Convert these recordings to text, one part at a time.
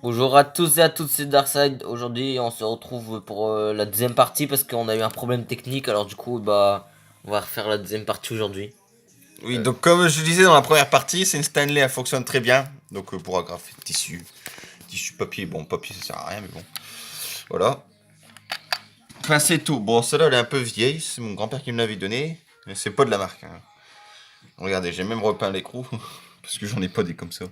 Bonjour à tous et à toutes, c'est Darkside. Aujourd'hui, on se retrouve pour la deuxième partie parce qu'on a eu un problème technique. Alors du coup, on va refaire la deuxième partie aujourd'hui. Oui, donc comme je disais dans la première partie, c'est une Stanley, elle fonctionne très bien. Donc pour agrafer tissu papier, bon papier ça sert à rien mais bon. Voilà. Enfin c'est tout. Bon celle-là elle est un peu vieille, c'est mon grand-père qui me l'avait donnée. Mais c'est pas de la marque. Hein. Regardez, j'ai même repeint l'écrou. Parce que j'en ai pas des comme ça.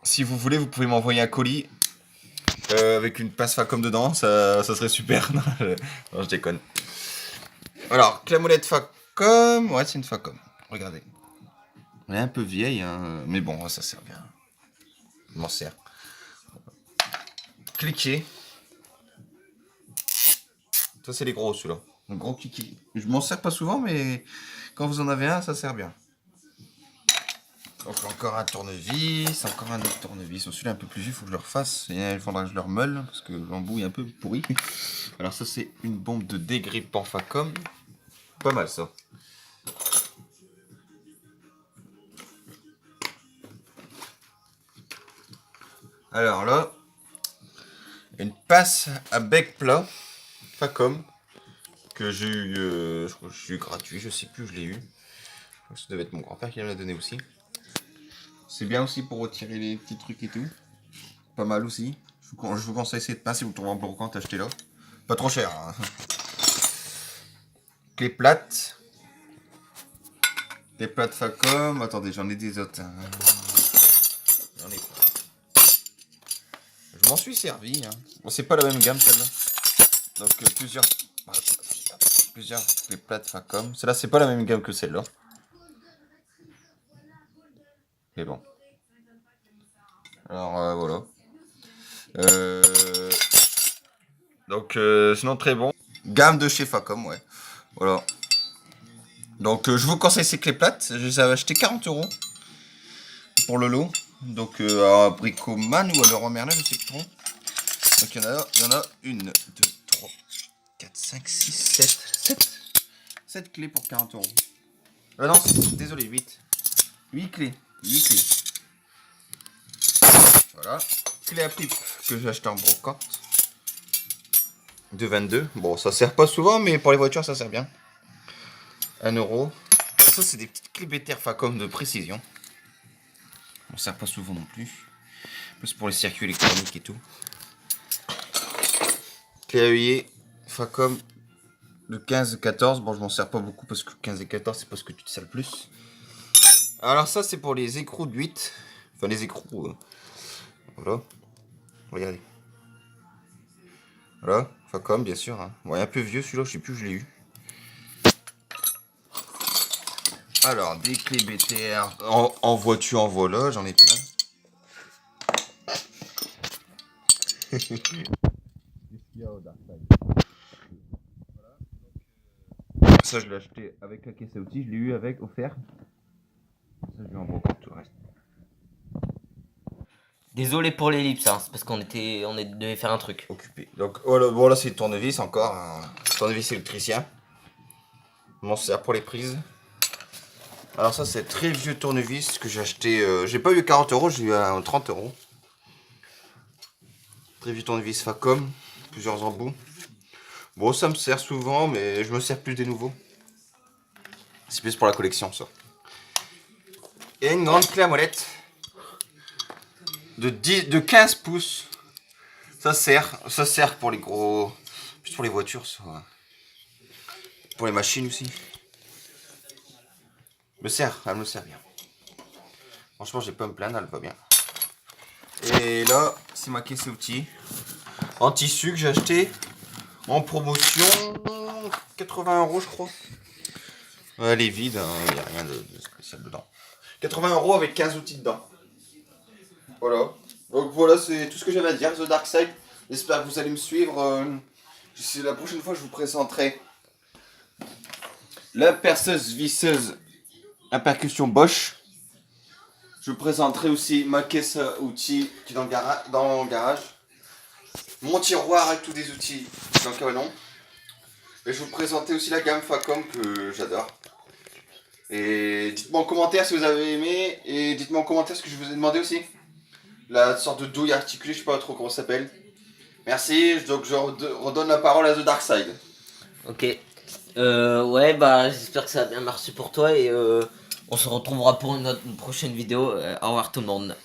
Si vous voulez, vous pouvez m'envoyer un colis avec une pince Facom dedans, ça serait super. Non, je déconne. Alors, clamolette Facom, ouais c'est une Facom. Regardez. Elle est un peu vieille, hein, mais bon, ça sert bien. Je m'en sers. Cliquez. Ça, c'est les gros, ceux-là. Un gros cliquet. Je m'en sers pas souvent, mais quand vous en avez un, ça sert bien. Donc, encore un tournevis, encore un autre tournevis. Celui-là un peu plus vieux, il faut que je le refasse. Et il faudra que je le remeule, parce que l'embout est un peu pourri. Alors, ça, c'est une bombe de dégrippant Facom. Pas mal, ça. Alors là, une passe à bec plat Facom que j'ai eu, je crois que j'ai eu gratuit, je sais plus où je l'ai eu. Ça devait être mon grand-père qui me l'a donné aussi. C'est bien aussi pour retirer les petits trucs et tout. Pas mal aussi. Je vous conseille cette pince si vous le trouvez en brocante, achetez-la. Pas trop cher. Hein. Clé plate. Clé plate Facom. Attendez, j'en ai des autres. Hein. J'en ai pas. Je m'en suis servi. Hein. Bon, c'est pas la même gamme celle-là. Donc plusieurs clés plates Facom. Celle-là, c'est pas la même gamme que celle-là. Mais bon. Alors voilà. Donc sinon très bon. Gamme de chez Facom, ouais. Voilà. Donc je vous conseille ces clés plates. Je les avais achetées 40 € pour le lot. Donc à Bricoman ou à Leroy Merlin, je sais plus trop. Donc il y en a une, deux, trois, quatre, cinq, six, sept. 7 clés pour 40 €. Ah non, désolé, 8. 8 clés. 8 clés. Voilà. Clé à pipe que j'ai acheté en brocante. De 22. Bon, ça sert pas souvent, mais pour les voitures, ça sert bien. 1 €. Ça, c'est des petites clés BTR Facom de précision. On sert pas souvent non plus. Plus pour les circuits électroniques et tout. Clé à œillet Facom de 15 et 14. Bon, je m'en sers pas beaucoup parce que 15 et 14, c'est pas ce que tu te sers le plus. Alors, ça, c'est pour les écrous de 8. Enfin, les écrous. Voilà. Regardez. Voilà. Facom, bien sûr. Hein. Bon, il est un peu vieux celui-là, je sais plus où je l'ai eu. Alors, des clés BTR en voiture, en voilà, j'en ai plein. Ça, je l'ai acheté avec la caisse à outils, je l'ai eu avec offert. Ça, je lui en brocante tout le reste. Désolé pour l'ellipse, hein, c'est parce on devait faire un truc. Occupé. Donc voilà, c'est le tournevis encore. Un tournevis électricien. Je m'en sert pour les prises. Alors ça, c'est très vieux tournevis que j'ai acheté. J'ai pas eu 40 €, j'ai eu un 30 €. Très vieux tournevis Facom. Plusieurs embouts. Bon, ça me sert souvent, mais je me sers plus des nouveaux. C'est plus pour la collection, ça. Et une grande clé à molette de 15 pouces. Ça sert pour les gros. Plus pour les voitures, ça. Pour les machines aussi. Elle me sert bien. Franchement, j'ai pas à me plaindre, elle va bien. Et là, c'est ma caisse à outils. En tissu que j'ai acheté en promotion. 80 € je crois. Elle est vide, il n'y a rien de spécial dedans. 80 € avec 15 outils dedans. Voilà. Donc voilà, c'est tout ce que j'avais à dire, The Dark Side. J'espère que vous allez me suivre. La prochaine fois, je vous présenterai la perceuse visseuse à percussion Bosch. Je vous présenterai aussi ma caisse à outils qui est dans le garage. Mon tiroir avec tous des outils dans le cabanon. Et je vous présenterai aussi la gamme Facom que j'adore. Et dites-moi en commentaire si vous avez aimé. Et dites-moi en commentaire ce que je vous ai demandé aussi. la sorte de douille articulée, je sais pas trop comment ça s'appelle. Merci, donc je redonne la parole à The Dark Side. Ok. Ouais, bah j'espère que ça a bien marché pour toi et on se retrouvera pour une prochaine vidéo. Au revoir tout le monde.